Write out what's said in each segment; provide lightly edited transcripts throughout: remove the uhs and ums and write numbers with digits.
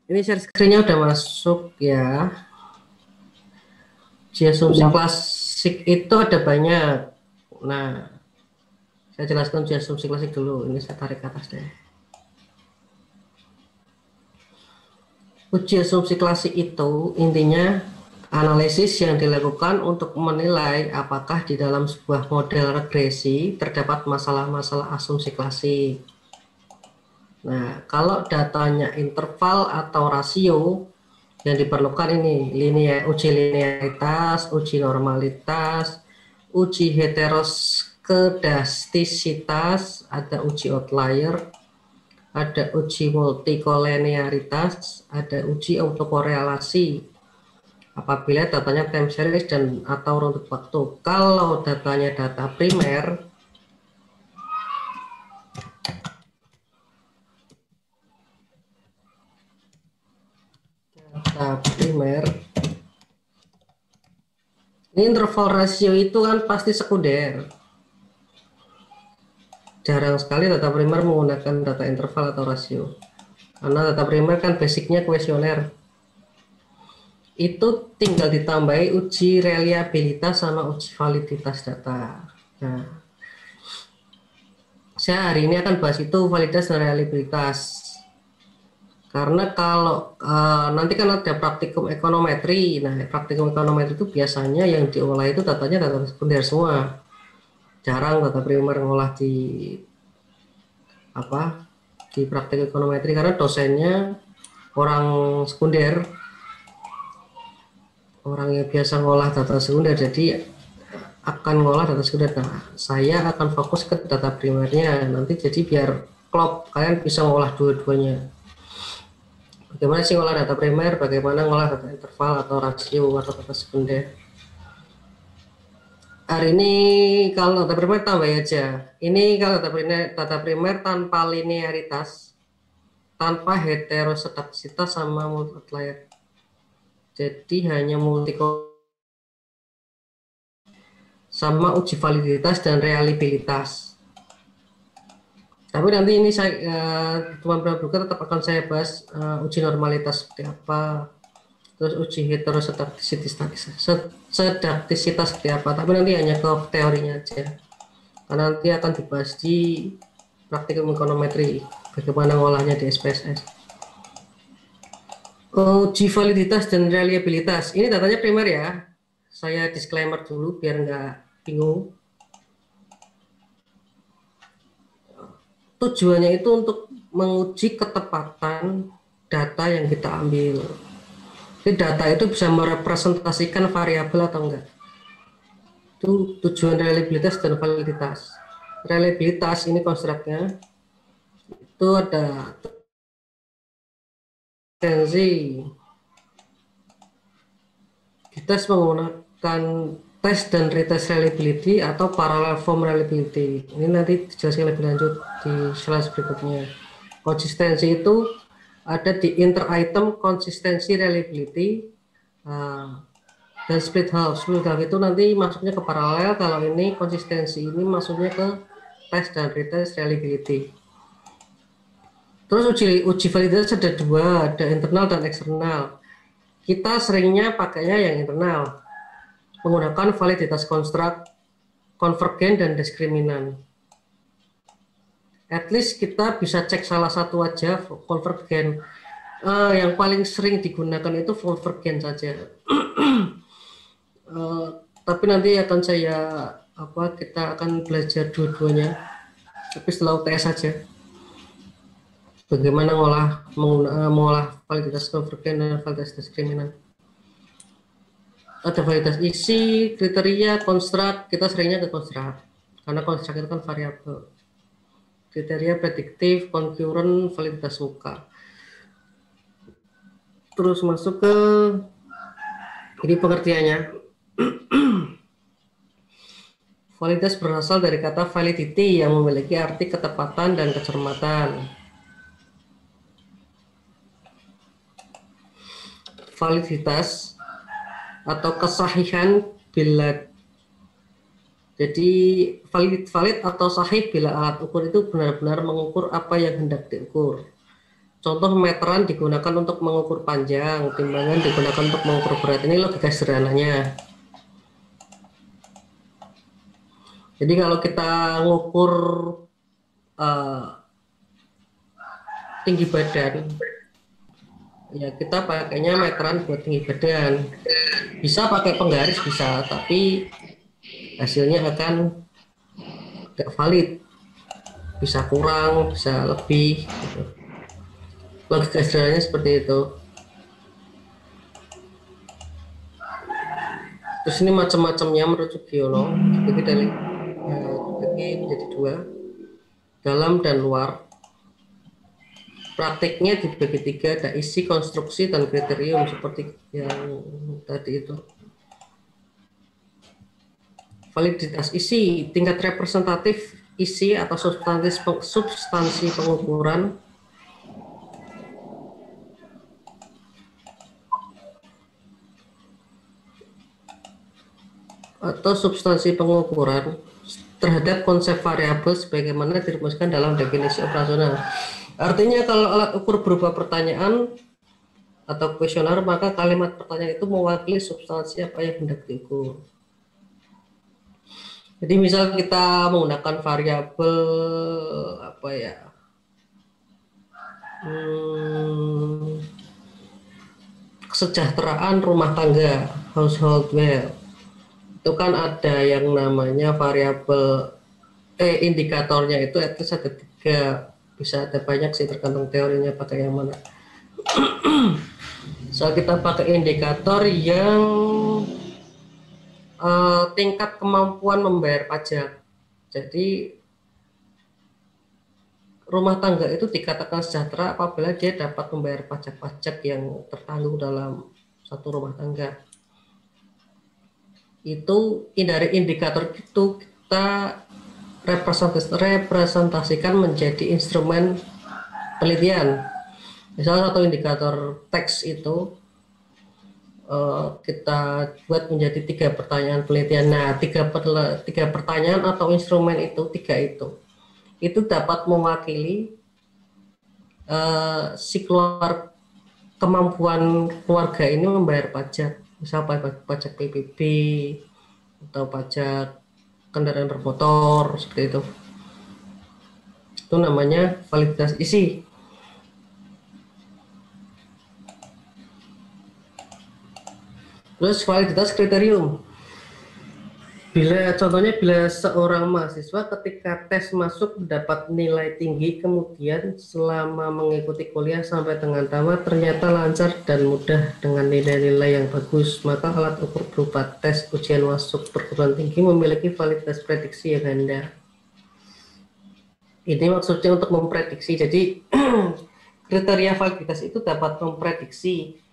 Ini share screen-nya udah masuk ya. Di asumsi klasik itu ada banyak. Nah, saya jelaskan uji asumsi klasik dulu. Ini saya tarik ke atas deh. Uji asumsi klasik itu intinya analisis yang dilakukan untuk menilai apakah di dalam sebuah model regresi terdapat masalah-masalah asumsi klasik. Nah, kalau datanya interval atau rasio, yang diperlukan ini uji linearitas, uji normalitas, uji heteroskedastisitas, ada uji outlier, ada uji multikolinearitas, ada uji autokorelasi apabila datanya time series dan atau runtut waktu. Kalau datanya data primer, ini interval rasio itu kan pasti sekunder. Jarang sekali data primer menggunakan data interval atau rasio. Karena data primer kan basicnya kuesioner. Itu tinggal ditambahi uji reliabilitas sama uji validitas data. Nah, saya hari ini akan bahas itu validitas dan reliabilitas. Karena kalau nanti kan ada praktikum ekonometri. Nah, praktikum ekonometri itu biasanya yang diolah itu datanya data sekunder semua. Jarang data primer ngolah di praktik ekonometri karena dosennya orang sekunder, orang yang biasa ngolah data sekunder, jadi akan ngolah data sekunder. Nah, saya akan fokus ke data primernya nanti, jadi biar klop kalian bisa ngolah dua-duanya. Bagaimana sih ngolah data primer, bagaimana ngolah data interval atau rasio atau data sekunder. Hari ini kalau data primer tambah aja. Ini kalau data primer tanpa linearitas, tanpa heteroskedastisitas sama multiplier. Jadi hanya sama uji validitas dan reliabilitas. Tapi nanti ini saya teman-teman buka tetap akan saya bahas uji normalitas seperti apa, terus uji heteroskedastisitas seperti apa. Tapi nanti hanya ke teorinya aja, karena nanti akan dibahas di praktikum ekonometri bagaimana ngolahnya di SPSS. Uji validitas dan reliabilitas ini datanya primer ya, saya disclaimer dulu biar nggak bingung. Tujuannya itu untuk menguji ketepatan data yang kita ambil. Jadi data itu bisa merepresentasikan variabel atau enggak. Itu tujuan reliabilitas dan validitas. Reliabilitas ini konstruknya itu ada tensi. Kita menggunakan tes dan retest reliability atau parallel form reliability. Ini nanti dijelaskan lebih lanjut di slide berikutnya. Konsistensi itu ada di inter item konsistensi reliability dan split half. Split half itu nanti masuknya ke paralel, kalau ini konsistensi ini masuknya ke tes dan retest reliability. Terus uji validitas ada dua, ada internal dan eksternal. Kita seringnya pakainya yang internal, menggunakan validitas konstruk, konvergen, dan diskriminan. At least kita bisa cek salah satu aja, konvergen. Yang paling sering digunakan itu konvergen saja. Tapi nanti akan kita akan belajar dua-duanya. Tapi setelah UTS saja. Bagaimana mengolah validitas konvergen dan validitas diskriminan. Ada validitas isi, kriteria, konstruk. Kita seringnya ke konstruk karena konstruk itu kan variabel. Kriteria prediktif, concurrent, validitas muka. Terus masuk ke ini pengertiannya. Validitas berasal dari kata validity yang memiliki arti ketepatan dan kecermatan. Validitas atau kesahihan bila jadi valid atau sahih bila alat ukur itu benar-benar mengukur apa yang hendak diukur. Contoh meteran digunakan untuk mengukur panjang, timbangan digunakan untuk mengukur berat. Ini logika sederhananya. Jadi kalau kita ngukur tinggi badan, ya kita pakainya meteran buat tinggi badan. Bisa pakai penggaris bisa, tapi hasilnya akan tidak valid. Bisa kurang, bisa lebih. Gitu. Logika sederhananya seperti itu. Terus ini macam-macamnya menurut Sugiono dibagi menjadi dua, dalam dan luar. Praktiknya dibagi tiga, ada isi, konstruksi, dan kriterium seperti yang tadi itu. Validitas isi, tingkat representatif isi atau substansi pengukuran terhadap konsep variabel sebagaimana dirumuskan dalam definisi operasional. Artinya kalau alat ukur berupa pertanyaan atau kuesioner, maka kalimat pertanyaan itu mewakili substansi apa yang hendak diukur. Jadi misal kita menggunakan variabel apa ya, kesejahteraan rumah tangga, household wealth, itu kan ada yang namanya variabel indikatornya itu at least ada 3, bisa ada banyak sih tergantung teorinya pakai yang mana. So kita pakai indikator yang tingkat kemampuan membayar pajak. Jadi rumah tangga itu dikatakan sejahtera apabila dia dapat membayar pajak-pajak yang tertanggung dalam satu rumah tangga. Itu dari indikator itu kita representasikan menjadi instrumen penelitian. Misalnya satu indikator teks itu kita buat menjadi 3 pertanyaan penelitian. Nah, 3 pertanyaan atau instrumen itu 3 itu dapat mewakili kemampuan keluarga ini membayar pajak, misal pajak PBB atau pajak kendaraan bermotor seperti itu. Itu namanya validitas isi. Terus validitas kriterium. Contohnya bila seorang mahasiswa ketika tes masuk mendapat nilai tinggi, kemudian selama mengikuti kuliah sampai dengan tamat ternyata lancar dan mudah dengan nilai-nilai yang bagus, maka alat ukur berupa tes ujian masuk perguruan tinggi memiliki validitas prediksi yang ganda. Ini maksudnya untuk memprediksi. Jadi kriteria validitas itu dapat memprediksi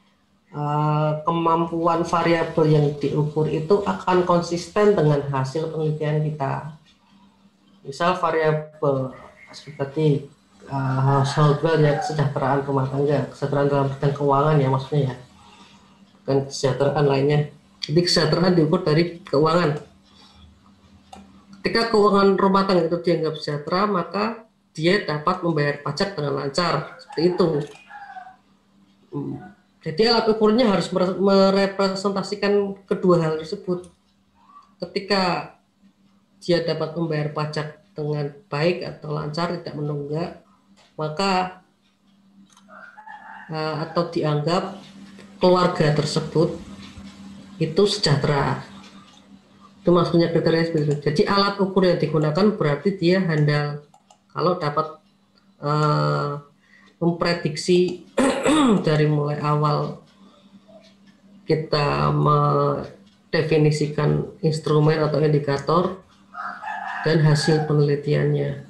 kemampuan variabel yang diukur itu akan konsisten dengan hasil penelitian kita. Misal variabel seperti household wealth ya, kesejahteraan rumah tangga, kesejahteraan dalam bidang keuangan ya maksudnya ya, bukan kesejahteraan lainnya. Jadi kesejahteraan diukur dari keuangan. Ketika keuangan rumah tangga itu dianggap sejahtera, maka dia dapat membayar pajak dengan lancar, seperti itu. Jadi alat ukurnya harus merepresentasikan kedua hal tersebut. Ketika dia dapat membayar pajak dengan baik atau lancar, tidak menunggak, maka atau dianggap keluarga tersebut itu sejahtera. Itu maksudnya kriteria seperti itu. Jadi alat ukur yang digunakan berarti dia handal kalau dapat memprediksi dari mulai awal kita mendefinisikan instrumen atau indikator dan hasil penelitiannya.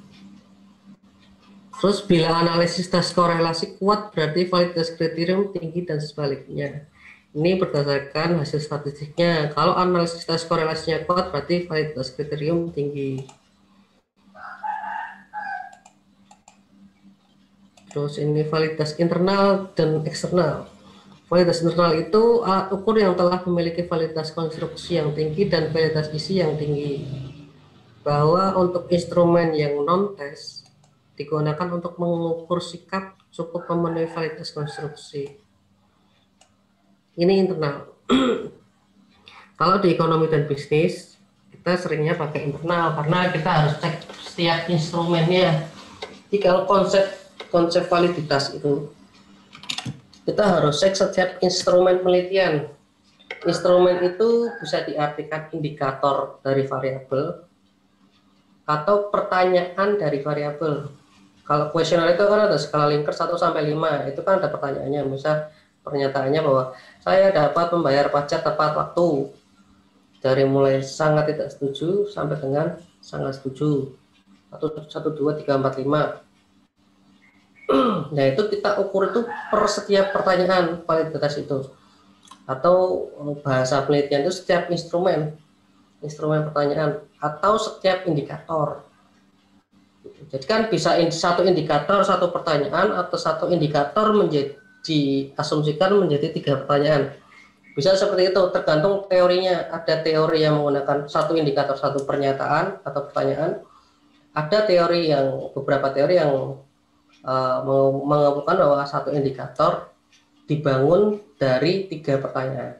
Terus bila analisis tes korelasi kuat berarti validitas kriterium tinggi dan sebaliknya. Ini berdasarkan hasil statistiknya. Kalau analisis tes korelasinya kuat berarti validitas kriterium tinggi. Terus ini validitas internal dan eksternal. Validitas internal itu alat ukur yang telah memiliki validitas konstruksi yang tinggi dan validitas isi yang tinggi. Bahwa untuk instrumen yang non-tes digunakan untuk mengukur sikap, cukup memenuhi validitas konstruksi. Ini internal. Kalau di ekonomi dan bisnis, kita seringnya pakai internal karena kita harus cek setiap instrumennya. Jadi kalau konsep validitas itu, kita harus cek setiap instrumen penelitian. Instrumen itu bisa diartikan indikator dari variabel atau pertanyaan dari variabel. Kalau kuesioner itu kan ada skala Likert 1 sampai 5, itu kan ada pertanyaannya. Misal pernyataannya bahwa saya dapat membayar pajak tepat waktu, dari mulai sangat tidak setuju sampai dengan sangat setuju. 1, 2, 3, 4, 5. Nah, itu kita ukur itu per setiap pertanyaan validitas itu. Atau bahasa penelitian itu setiap instrumen pertanyaan atau setiap indikator. Jadi kan bisa satu indikator satu pertanyaan atau satu indikator menjadi diasumsikan menjadi 3 pertanyaan. Bisa seperti itu, tergantung teorinya. Ada teori yang menggunakan satu indikator satu pernyataan atau pertanyaan. Ada beberapa teori yang mengakukan bahwa satu indikator dibangun dari 3 pertanyaan.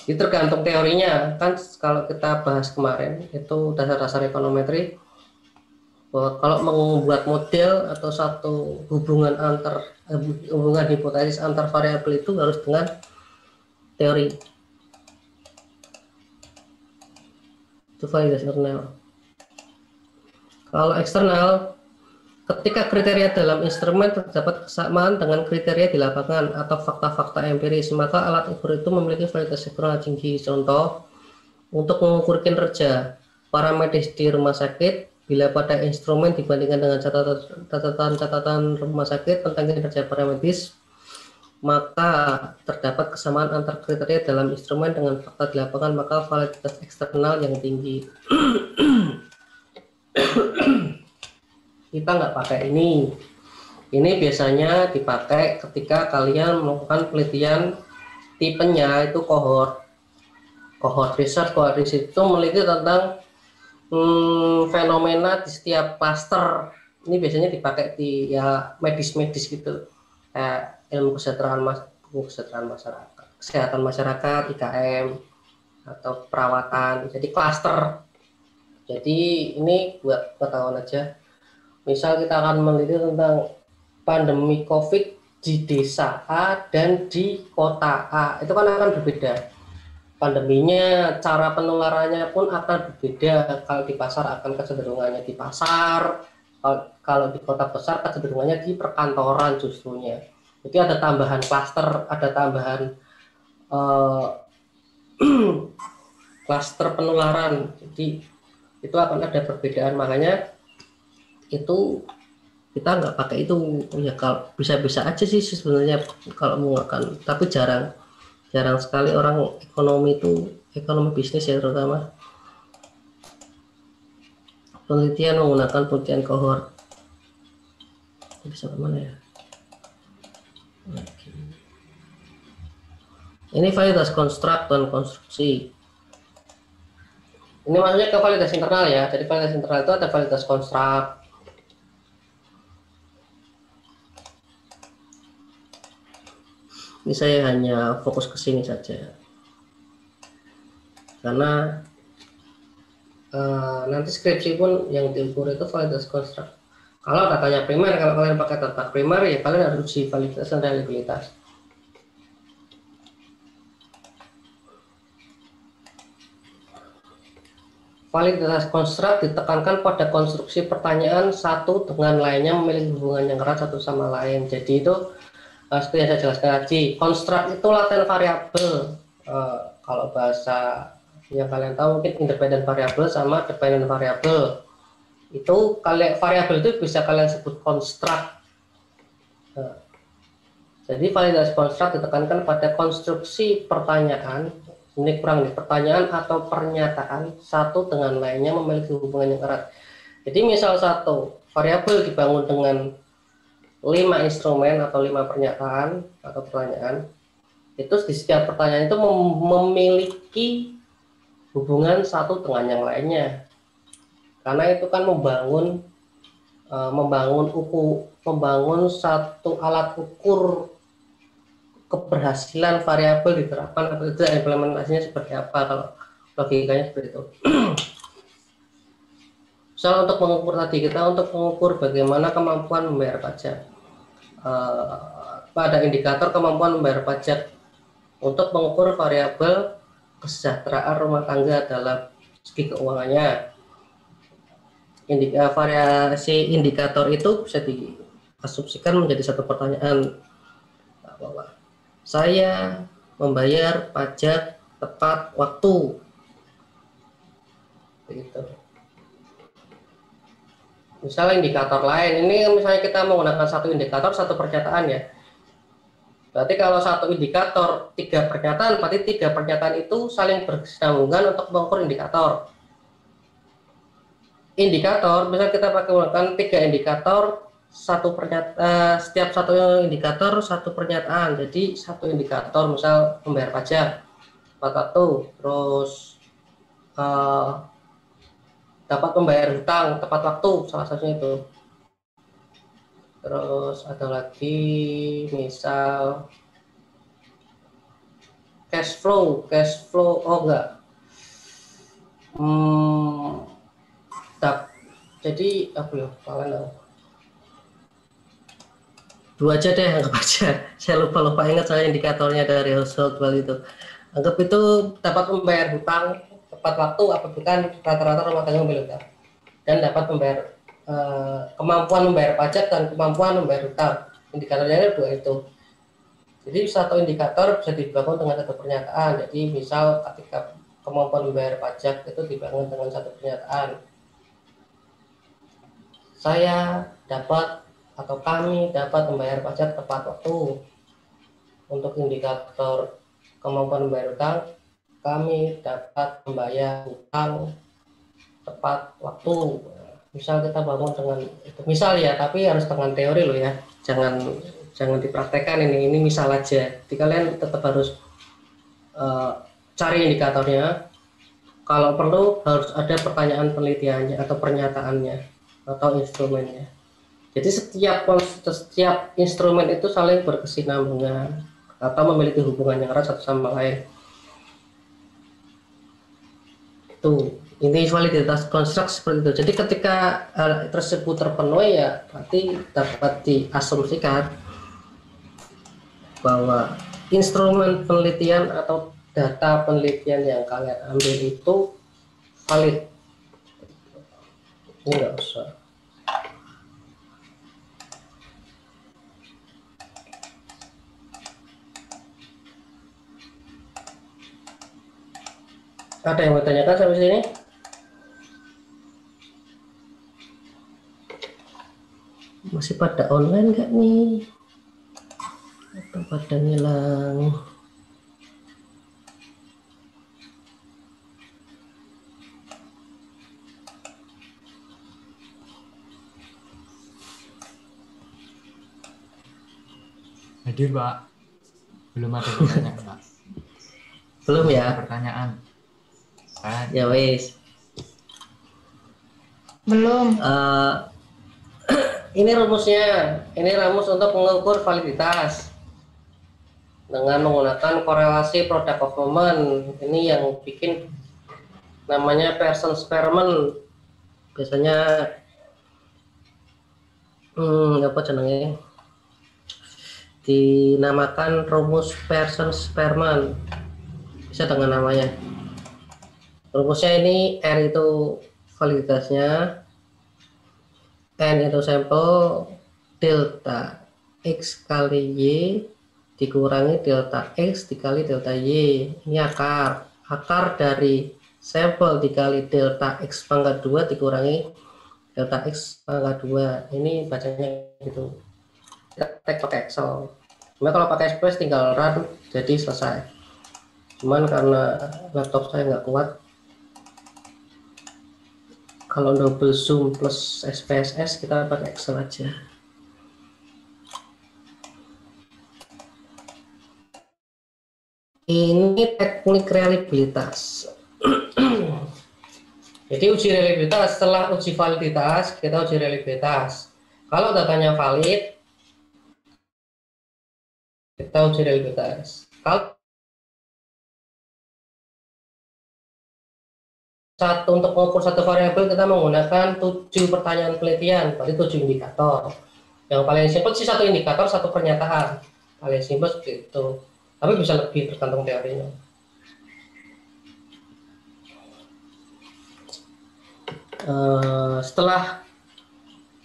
Itu tergantung teorinya. Kan kalau kita bahas kemarin itu dasar-dasar ekonometri, bahwa kalau membuat model atau satu hubungan hipotesis antar variabel itu harus dengan teori. Itu validasi internal. Kalau eksternal, ketika kriteria dalam instrumen terdapat kesamaan dengan kriteria di lapangan atau fakta-fakta empiris, maka alat ukur itu memiliki validitas eksternal tinggi. Contoh, untuk mengukur kinerja paramedis di rumah sakit, bila pada instrumen dibandingkan dengan catatan rumah sakit tentang kinerja paramedis, maka terdapat kesamaan antar kriteria dalam instrumen dengan fakta di lapangan, maka validitas eksternal yang tinggi. Kita nggak pakai ini. Ini biasanya dipakai ketika kalian melakukan penelitian tipenya itu cohort research. Cohort research itu meneliti tentang fenomena di setiap klaster. Ini biasanya dipakai di medis gitu, kayak ilmu kesejahteraan masyarakat, kesehatan masyarakat, IKM atau perawatan. Jadi klaster. Jadi ini buat pengetahuan aja. Misal kita akan meneliti tentang pandemi COVID di desa A dan di kota A, itu kan akan berbeda. Pandeminya, cara penularannya pun akan berbeda. Kalau di pasar akan kecenderungannya di pasar, kalau di kota besar kecenderungannya di perkantoran justrunya. Jadi ada tambahan klaster, ada tambahan klaster penularan. Jadi itu akan ada perbedaan, makanya itu kita nggak pakai itu. Ya kalau bisa-bisa aja sih sebenarnya kalau menggunakan, tapi jarang sekali orang ekonomi bisnis ya, terutama penelitian menggunakan penelitian cohort. Bisa kemana ya? Ini validitas konstruk dan konstruksi. Ini maksudnya ke validitas internal ya. Jadi validitas internal itu ada validitas konstruk. Ini saya hanya fokus ke sini saja, karena nanti skripsi pun yang diukur itu validitas konstruk. Kalau datanya primer, kalau kalian pakai data primer ya kalian harus uji validitas dan reliabilitas. Validitas konstruk ditekankan pada konstruksi pertanyaan satu dengan lainnya memiliki hubungan yang erat satu sama lain. Jadi itu seperti yang saya jelaskan tadi, konstruk itu laten variabel. Kalau bahasa yang kalian tahu mungkin independent variabel sama dependent variabel. Itu variabel itu bisa kalian sebut konstruk. Jadi validasi konstruk ditekankan pada konstruksi pertanyaan, ini kurang nih, pertanyaan atau pernyataan satu dengan lainnya memiliki hubungan yang erat. Jadi misal satu variabel dibangun dengan 5 instrumen atau 5 pernyataan atau pertanyaan, itu di setiap pertanyaan itu memiliki hubungan satu dengan yang lainnya, karena itu kan membangun membangun satu alat ukur keberhasilan variabel diterapkan atau tidak, implementasinya seperti apa, kalau logikanya seperti itu. Misal untuk mengukur tadi, kita untuk mengukur bagaimana kemampuan membayar pajak, pada indikator kemampuan membayar pajak untuk mengukur variabel kesejahteraan rumah tangga dalam segi keuangannya. Variasi indikator itu bisa diasumsikan menjadi satu pertanyaan, bahwa saya membayar pajak tepat waktu, begitu. Misalnya indikator lain, ini misalnya kita menggunakan satu indikator satu pernyataan ya. Berarti kalau satu indikator 3 pernyataan, berarti 3 pernyataan itu saling berkesinambungan untuk mengukur indikator. Indikator, misalnya kita pakai menggunakan 3 indikator, satu pernyataan, setiap satu indikator satu pernyataan. Jadi satu indikator misal membayar pajak tepat waktu, terus dapat membayar hutang tepat waktu, salah satunya itu. Terus ada lagi misal cash flow, oh enggak, jadi apa ya, kalian dua aja deh, anggap aja saya lupa ingat saya indikatornya dari household value itu. Anggap itu dapat membayar hutang tepat waktu apabila rata-rata rumah tangga membayar hutang, dan dapat membayar kemampuan membayar pajak dan kemampuan membayar hutang. Indikatornya dua itu. Jadi satu indikator bisa dibangun dengan satu pernyataan. Jadi misal ketika kemampuan membayar pajak itu dibangun dengan satu pernyataan, saya dapat atau kami dapat membayar pajak tepat waktu. Untuk indikator kemampuan membayar hutang, kami dapat membayar hutang tepat waktu. Misal kita bangun dengan itu, misal ya, tapi harus dengan teori loh ya, jangan dipraktekkan, ini misal aja. Jadi kalian tetap harus cari indikatornya, kalau perlu harus ada pertanyaan penelitiannya atau pernyataannya atau instrumennya. Jadi setiap instrumen itu saling berkesinambungan atau memiliki hubungan yang erat satu sama lain. Itu inti validitas konstruk seperti itu. Jadi ketika hal tersebut terpenuhi ya berarti dapat diasumsikan bahwa instrumen penelitian atau data penelitian yang kalian ambil itu valid. Ini enggak usah. Ada yang mau tanyakan sampai sini? Masih pada online nggak nih? Atau pada ngilang? Hadir, Pak. Belum ada pertanyaan, Pak. Belum ya? Pertanyaan. Ya wis. Belum. Ini rumusnya. Ini rumus untuk mengukur validitas dengan menggunakan korelasi product of moment. Ini yang bikin namanya Pearson experiment. Biasanya apa jenenge? Dinamakan rumus Pearson experiment. Bisa dengan namanya. Rumusnya ini R itu validitasnya, N itu sampel, delta X kali Y dikurangi delta X dikali delta Y. Ini akar dari sampel dikali delta X pangkat 2 dikurangi delta X pangkat 2. Ini bacanya gitu. Kita tag pakai Excel. Cuma kalau pakai Express tinggal run jadi selesai. Cuman karena laptop saya nggak kuat, kalau double zoom plus SPSS kita pakai Excel aja. Ini teknik reliabilitas. Jadi uji reliabilitas, setelah uji validitas kita uji reliabilitas. Kalau datanya valid, kita uji reliabilitas. Kalau untuk mengukur satu variabel kita menggunakan 7 pertanyaan penelitian, berarti 7 indikator. Yang paling simpel sih satu indikator, satu pernyataan. Paling simpel seperti itu. Tapi bisa lebih tergantung teorinya. Setelah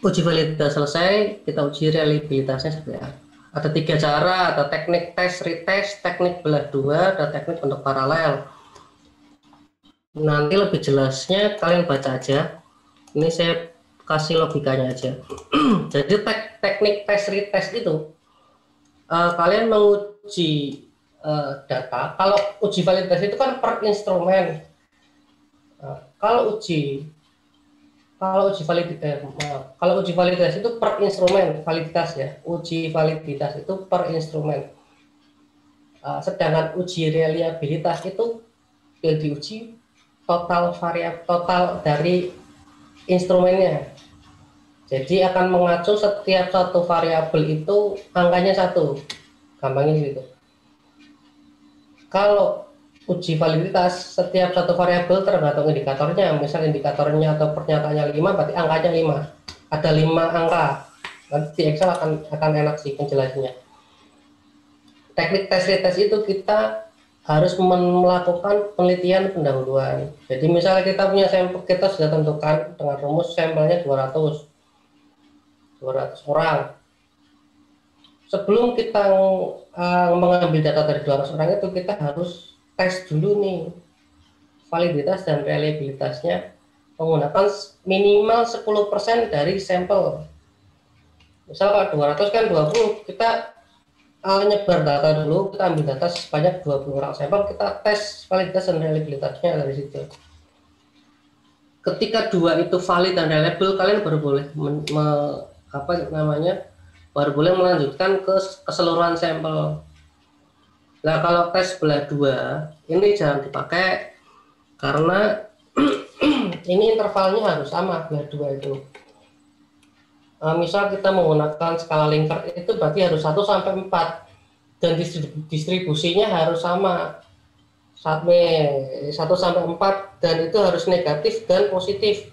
uji validitas selesai, kita uji reliabilitasnya seperti apa. Ada 3 cara, ada teknik tes, retest, teknik belah dua, dan teknik bentuk paralel. Nanti lebih jelasnya kalian baca aja. Ini saya kasih logikanya aja. Jadi teknik tes, retest itu kalian menguji data. Kalau uji validitas itu kan per instrumen. Kalau uji validitas itu per instrumen validitas ya. Uji validitas itu per instrumen. Sedangkan uji reliabilitas itu yang diuji total dari instrumennya. Jadi akan mengacu setiap satu variabel itu angkanya 1. Gampangnya gitu. Kalau uji validitas, setiap satu variabel tergantung indikatornya. Misal indikatornya atau pernyataannya 5, berarti angkanya 5. Ada 5 angka. Nanti di Excel akan enak sih penjelasannya. Teknik tes retest itu kita harus melakukan penelitian pendahuluan. Jadi misalnya kita punya sampel, kita sudah tentukan dengan rumus sampelnya 200 orang. Sebelum kita mengambil data dari 200 orang itu, kita harus tes dulu nih validitas dan reliabilitasnya menggunakan minimal 10% dari sampel. Misal kalau 200 kan 20, kita nyebar data dulu, kita ambil data sebanyak 20 orang sampel, kita tes validitas dan reliabilitasnya dari situ. Ketika 2 itu valid dan reliable, kalian baru boleh baru boleh melanjutkan ke keseluruhan sampel. Nah, kalau tes belah 2 ini jangan dipakai karena ini intervalnya harus sama belah 2 itu. Misal kita menggunakan skala Likert itu berarti harus 1 sampai 4 dan distribusinya harus sama sampai 1 sampai 4 dan itu harus negatif dan positif.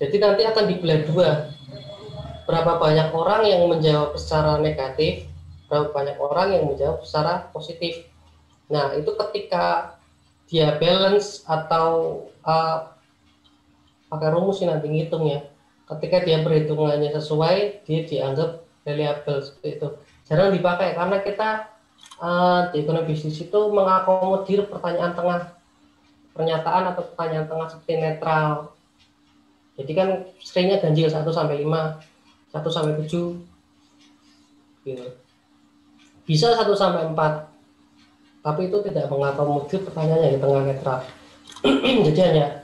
Jadi nanti akan dibelah 2. Berapa banyak orang yang menjawab secara negatif, berapa banyak orang yang menjawab secara positif. Nah, itu ketika dia balance atau pakai rumus sih nanti ngitung ya. Ketika dia perhitungannya sesuai, dia dianggap reliable seperti itu. Jarang dipakai karena kita di ekonomi bisnis itu mengakomodir pertanyaan tengah, pernyataan atau pertanyaan tengah seperti netral. Jadi kan seringnya ganjil 1 sampai 5. 1 sampai 7 gitu. Bisa 1 sampai 4, tapi itu tidak mengakomodir pertanyaannya di tengah netral. Jadi hanya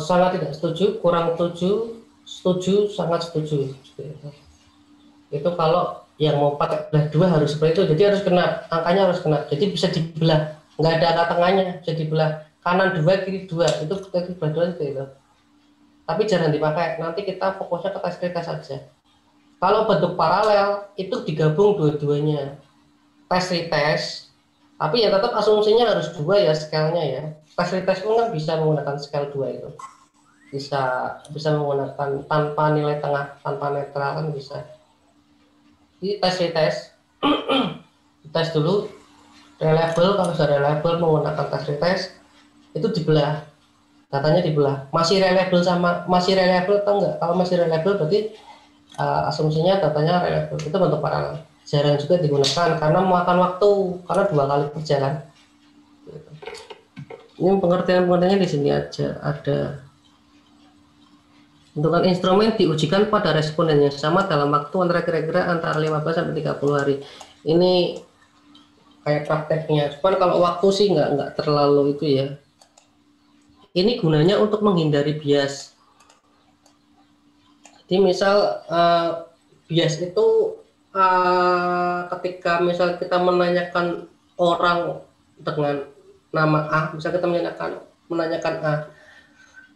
sangat tidak setuju, kurang setuju, setuju, sangat setuju gitu. Itu kalau yang mau pakai belah 2 harus seperti itu. Jadi harus kena, angkanya harus kena. Jadi bisa dibelah, nggak ada angka tengahnya, bisa dibelah kanan 2, kiri 2, itu belah 2 itu. Tapi jangan dipakai, nanti kita fokusnya ke tes retest saja. Kalau bentuk paralel itu digabung dua-duanya, tes retest, tapi ya tetap asumsinya harus 2 ya skalanya ya. Tes retest pun kan bisa menggunakan skala 2 itu, bisa menggunakan tanpa nilai tengah, tanpa netral kan bisa. Jadi tes retest, tes dulu reliable, kalau sudah reliable menggunakan tes retest itu dibelah. Datanya dibelah, masih reliable atau enggak? Kalau masih reliable berarti asumsinya datanya reliable, itu bentuk paralel. Jarang juga digunakan karena memakan waktu, karena 2 kali kerja kan. Ini pengertiannya di sini aja ada. Bentukan instrumen diujikan pada responden yang sama dalam waktu kira-kira antara 15 sampai 30 hari. Ini kayak prakteknya. Cuman kalau waktu sih nggak terlalu itu ya. Ini gunanya untuk menghindari bias. Jadi misal bias itu ketika misal kita menanyakan orang dengan nama A, misal kita menanyakan A,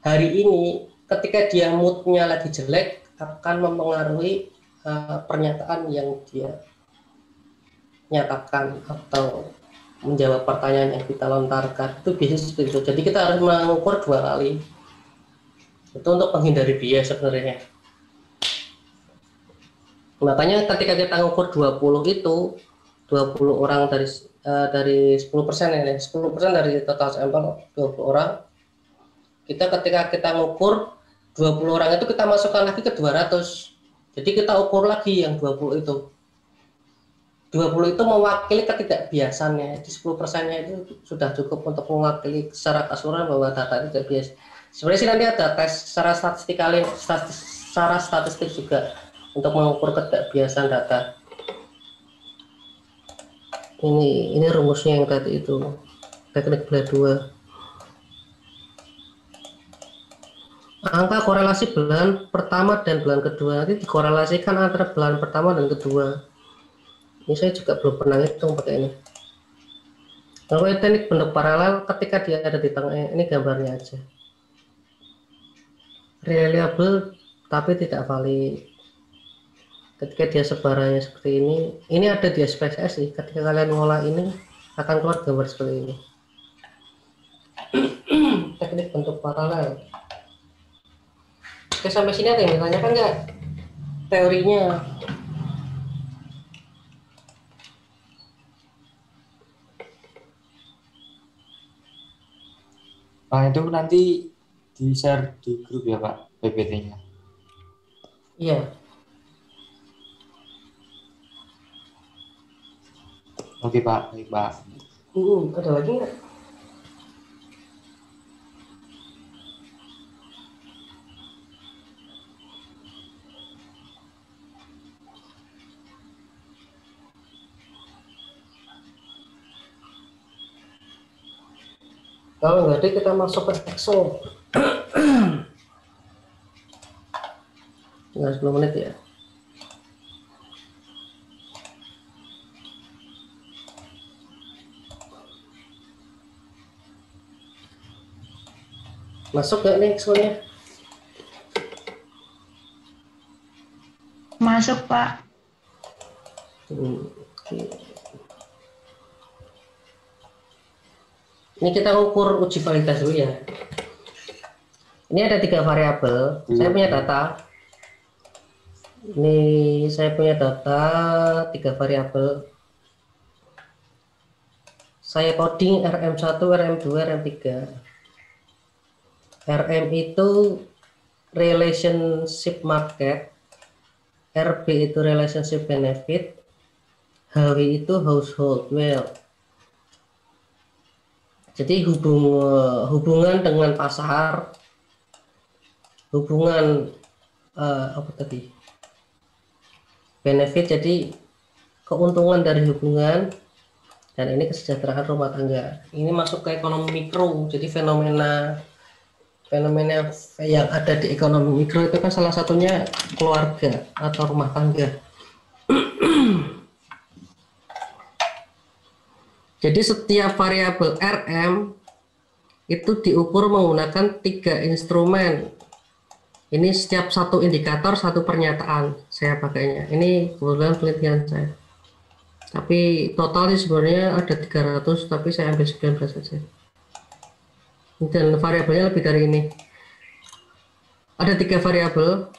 hari ini ketika dia moodnya lagi jelek akan mempengaruhi pernyataan yang dia nyatakan atau menjawab pertanyaan yang kita lontarkan. Itu biasanya seperti itu. Jadi kita harus mengukur 2 kali. Itu untuk menghindari bias sebenarnya. Makanya ketika kita ngukur 20 itu 20 orang dari 10% ya, 10% dari total sampel 20 orang. Ketika kita ngukur 20 orang itu kita masukkan lagi ke 200. Jadi kita ukur lagi yang 20 itu. 20 itu mewakili ketidakbiasannya. Di 10%-nya itu sudah cukup untuk mewakili secara keseluruhan bahwa data tidak bias. Sebenarnya sih nanti ada tes secara statistik juga untuk mengukur ketidakbiasan data. Ini rumusnya yang tadi itu, teknik belah 2. Angka korelasi belahan pertama dan belahan kedua nanti dikorelasikan antara belahan pertama dan kedua. Ini saya juga belum pernah hitung pakai ini. Kalau teknik bentuk paralel, ketika dia ada di tengah, ini gambarnya aja. Reliable tapi tidak valid. Ketika dia sebarannya seperti ini ada di SPSS sih. Ketika kalian ngolah ini akan keluar gambar seperti ini. Teknik bentuk paralel. Oke, sampai sini ada yang ditanyakan nggak teorinya? Pak, itu nanti di-share di grup ya Pak, PPT-nya. Iya. Oke Pak, baik Pak. Ada lagi nggak? Kalau nggak ada kita masuk ke Excel. Tinggal 10 menit ya. Masuk nggak nih Excelnya? Masuk, Pak. Oke. Ini kita ukur uji validitas dulu ya. Ini ada 3 variabel. Saya punya data. Ini saya punya data 3 variabel. Saya coding RM1, RM2, RM3. RM itu relationship market, RB itu relationship benefit, HW itu household wealth. Jadi hubungan dengan pasar, hubungan apa tadi? Benefit, jadi keuntungan dari hubungan, dan ini kesejahteraan rumah tangga. Ini masuk ke ekonomi mikro. Jadi fenomena yang ada di ekonomi mikro itu kan salah satunya keluarga atau rumah tangga. Jadi setiap variabel RM itu diukur menggunakan 3 instrumen. Ini setiap satu indikator satu pernyataan saya pakainya. Ini kebetulan penelitian saya. Tapi total sih sebenarnya ada 300, tapi saya ambil 19 saja. Dan variabelnya lebih dari ini. Ada 3 variabel.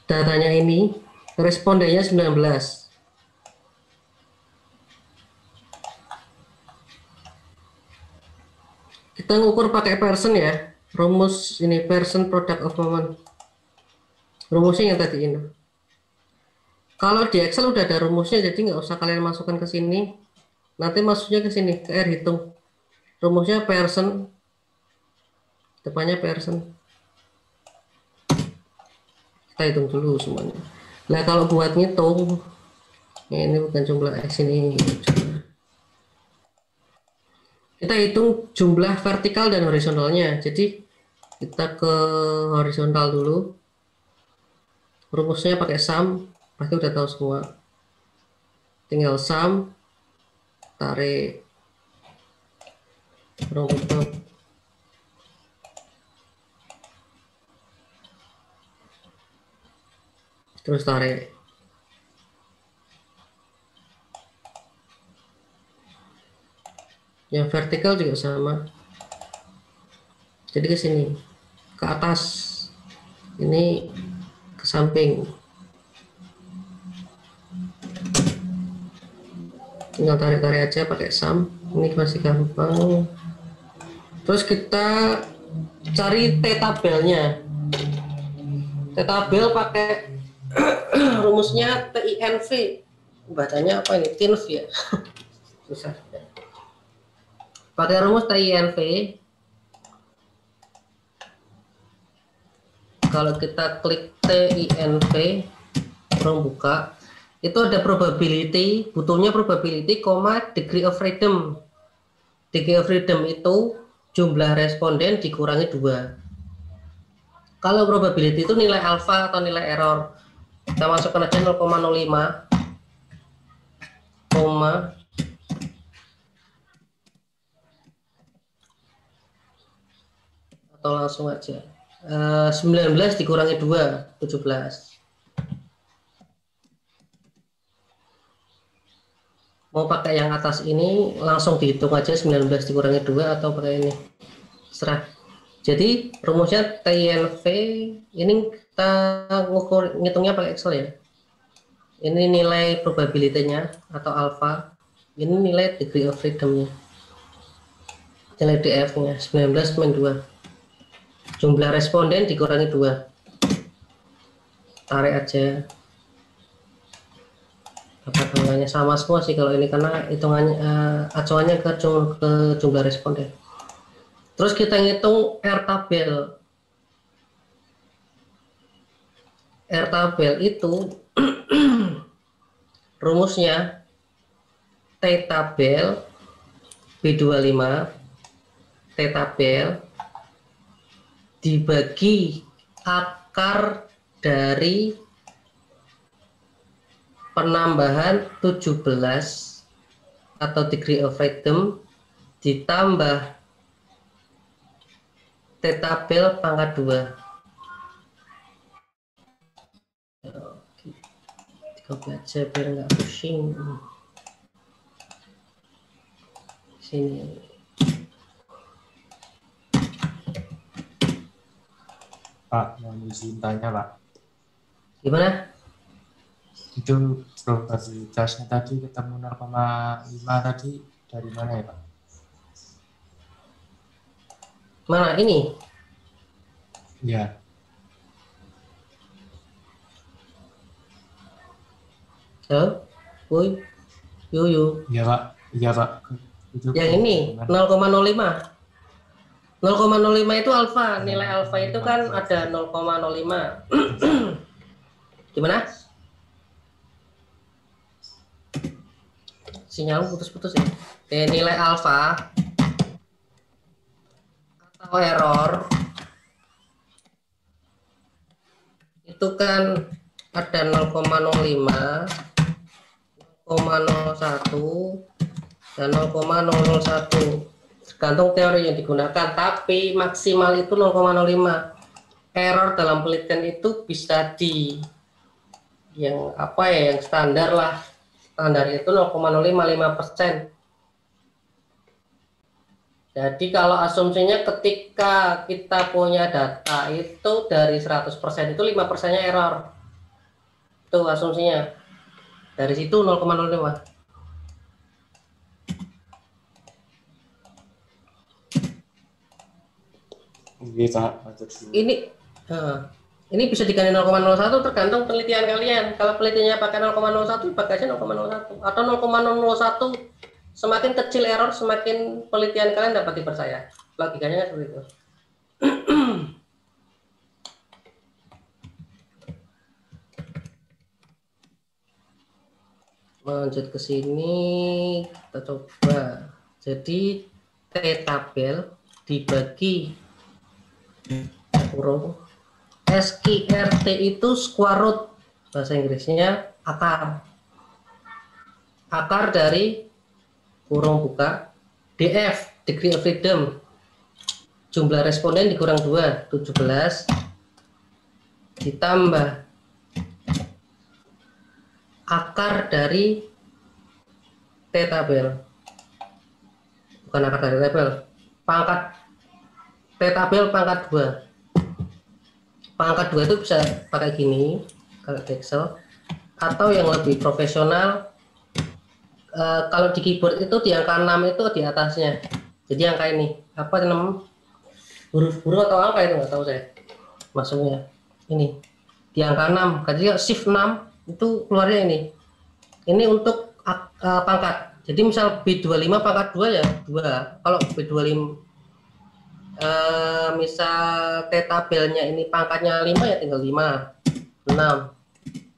Datanya ini, respondennya 19. Kita ngukur pakai person ya, rumus ini person product of moment. Rumusnya yang tadi ini. Kalau di Excel udah ada rumusnya, jadi nggak usah kalian masukkan ke sini. Nanti masuknya ke sini, ke R hitung. Rumusnya person, depannya person. Kita hitung dulu semuanya. Nah kalau buat ngitung, ini bukan jumlah X ini. Kita hitung jumlah vertikal dan horizontalnya. Jadi kita ke horizontal dulu. Rumusnya pakai sum, pasti udah tahu semua. Tinggal sum, tarik rumput. terus tarik. Yang vertikal juga sama, jadi ke sini, ke atas, ini ke samping, tinggal tarik-tarik aja pakai SAM. Ini masih gampang. Terus kita cari T-tabelnya. T-tabel pakai rumusnya TINV. Bacanya apa ini? TINV ya. Susah. Pakai rumus TINV. Kalau kita klik TINV, kurung buka, itu ada probability, butuhnya probability, degree of freedom. Degree of freedom itu jumlah responden dikurangi 2. Kalau probability itu nilai alfa atau nilai error. Kita masukkan aja 0,05, atau langsung aja 19 dikurangi 2, 17. Mau pakai yang atas ini langsung dihitung aja 19 dikurangi 2 atau pakai ini, serah. Jadi rumusnya TINV ini kita ngitungnya pakai Excel ya. Ini nilai probability-nya atau alpha, ini nilai degree of freedom-nya, nilai DF-nya 19,2. Jumlah responden dikurangi 2. Tarik aja. Angkanya sama semua sih kalau ini, karena hitungannya acuannya ke jumlah responden. Terus kita ngitung R-tabel. R-tabel itu rumusnya T-tabel B25 T-tabel dibagi akar dari penambahan 17 atau degree of freedom ditambah T-tabel pangkat 2. Copy aja biar nggak pusing. Sini. Pak, mau izin tanya Pak. Gimana? Itu probabilitasnya tadi ketemu 0,5 tadi dari mana ya Pak? Mana ini? Ya. Halo? Woi. Yuyu. Iya Pak. Iya Pak. Itu yang ini 0,05. 0,05 itu alfa. Nilai alfa itu kan ada 0,05. Gimana? Sinyal putus-putus ya. Oke, nilai alfa atau error itu kan ada 0,05, 0,01 dan 0,001, tergantung teori yang digunakan, tapi maksimal itu 0,05. Error dalam penelitian itu bisa di yang apa ya, yang standar lah, standar itu 0,055%. Jadi kalau asumsinya ketika kita punya data itu dari 100% itu 5%-nya error, itu asumsinya. Dari situ 0,05. Ini bisa diganti 0,01 tergantung penelitian kalian. Kalau penelitiannya pakai 0,01, pakai aja 0,01 atau 0,001. Semakin kecil error, semakin penelitian kalian dapat dipercaya. Logikanya seperti itu. Lanjut ke sini, kita coba. Jadi T-tabel dibagi kurung SQRT itu square root, bahasa Inggrisnya akar. Akar dari kurung buka DF, degree of freedom, jumlah responden dikurang 2, 17 ditambah akar dari T tabel. Bukan akar dari tabel. Pangkat T tabel pangkat 2. Pangkat 2 itu bisa pakai gini kalau di Excel, atau yang lebih profesional kalau di keyboard itu di angka 6 itu di atasnya. Jadi angka ini apa namanya, huruf atau apa itu nggak tahu saya masuknya. Ini di angka 6, jadi shift 6 itu keluarnya ini untuk pangkat. Jadi misal B25 pangkat 2 ya 2. Kalau B25 misal T tabelnya ini pangkatnya 5 ya tinggal 5, 6,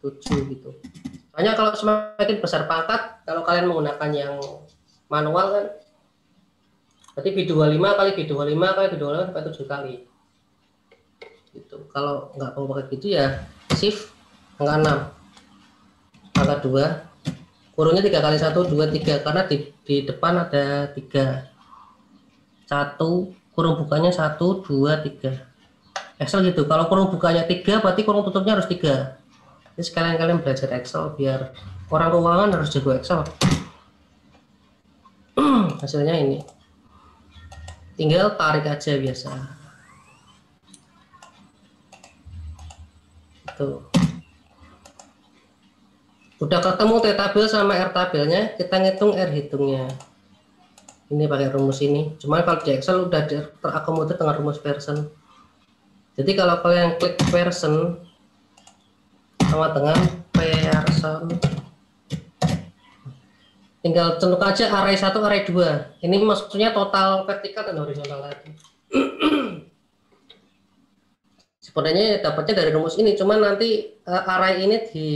7 gitu. Soalnya kalau semakin besar pangkat, kalau kalian menggunakan yang manual kan, berarti B25 kali B25 kali B25 sampai 7 kali. Gitu. Kalau nggak mau pakai gitu ya shift angka 6, angka 2, kurungnya 3 kali 1, 2, 3, karena di depan ada 3. 1, kurung bukanya 1, 2, 3. Excel gitu. Kalau kurung bukanya 3, berarti kurung tutupnya harus 3. Jadi sekalian kalian belajar Excel biar orang keuangan harus jago Excel. Hasilnya ini. Tinggal tarik aja biasa. Tuh. Udah ketemu T tabel sama R tabelnya, kita ngitung R hitungnya. Ini pakai rumus ini. Cuma kalau di Excel udah terakomodir dengan rumus Pearson. Jadi kalau kalian klik Pearson sama dengan Pearson, tinggal tentukan aja array 1, array 2. Ini maksudnya total vertikal dan horizontal tadi. Sebenarnya dapatnya dari rumus ini, cuman nanti array ini di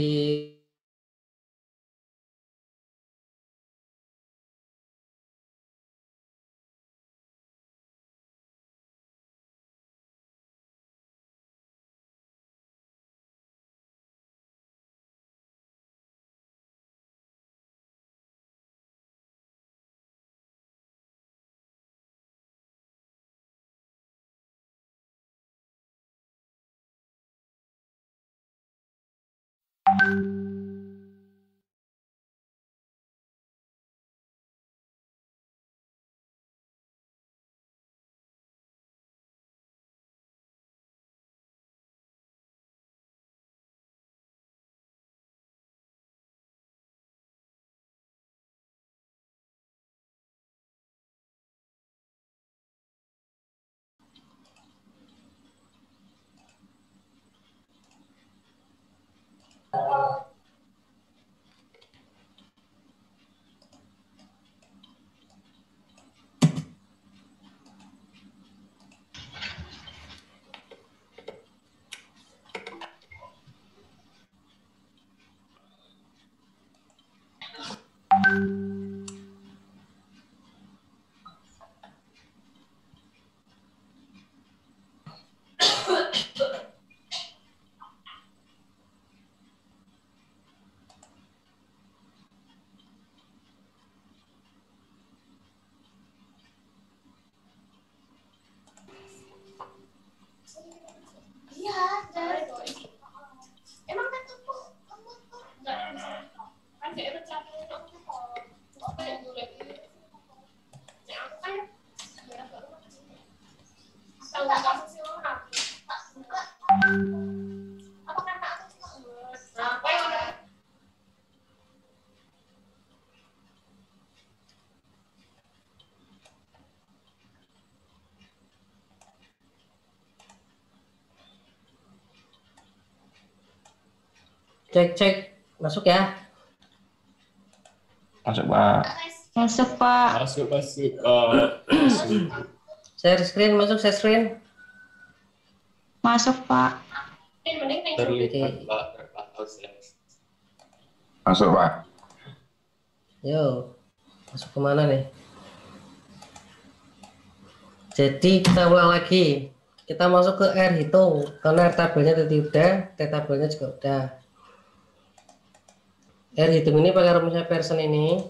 cek masuk ya. Masuk, Pak. Masuk, Pak. Masuk. Share screen, masuk share screen. Masuk, Pak. Terlihat, Pak. Masuk, Pak. Yo, masuk kemana nih? Jadi kita ulang lagi. Kita masuk ke R hitung, karena R tabelnya tadi udah, T tabelnya juga udah. R hitung ini pakai rumusnya Pearson ini.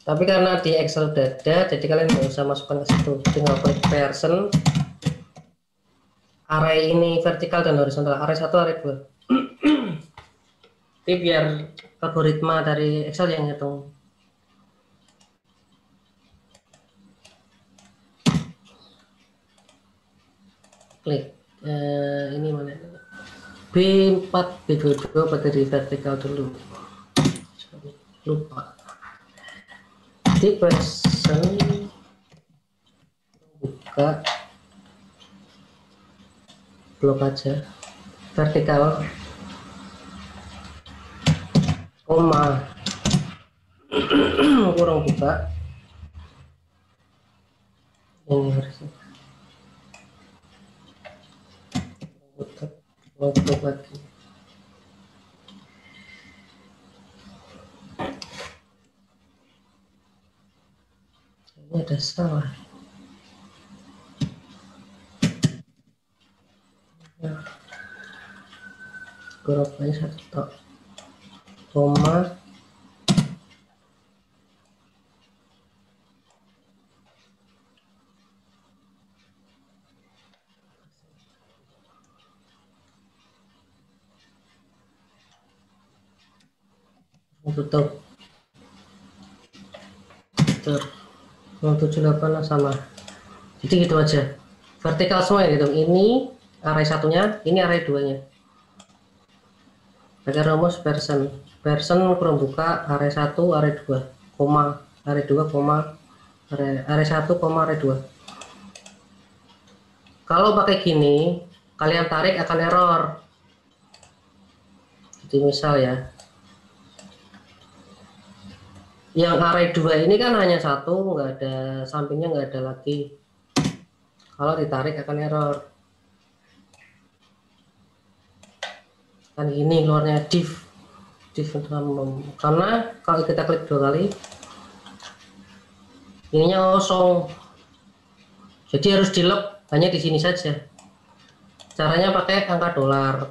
Tapi karena di Excel udah ada, jadi kalian nggak usah masukkan ke situ. Tinggal klik Pearson. Array ini vertikal dan horizontal. Array 1, array 2. Tapi biar algoritma dari Excel yang ngitung. Klik ini mana? B4, B22 pada di vertikal dulu. Lupa. Di person buka blok aja vertikal koma kurang buka ini harusnya tutup lagi. Ini ada salah. Grupnya satu tok koma tutup 78 sama, jadi gitu aja vertikal semua ya gitu. Ini array satunya, ini array duanya. Pakai rumus person kurang buka array 1 array 2 koma array 2 koma array 1 koma array 2. Kalau pakai gini kalian tarik akan error. Jadi misal ya, yang array 2 ini kan hanya satu, nggak ada sampingnya, nggak ada lagi. Kalau ditarik akan error. Kan ini luarnya div karena kalau kita klik 2 kali ininya kosong, jadi harus di lock hanya di sini saja. Caranya pakai angka $.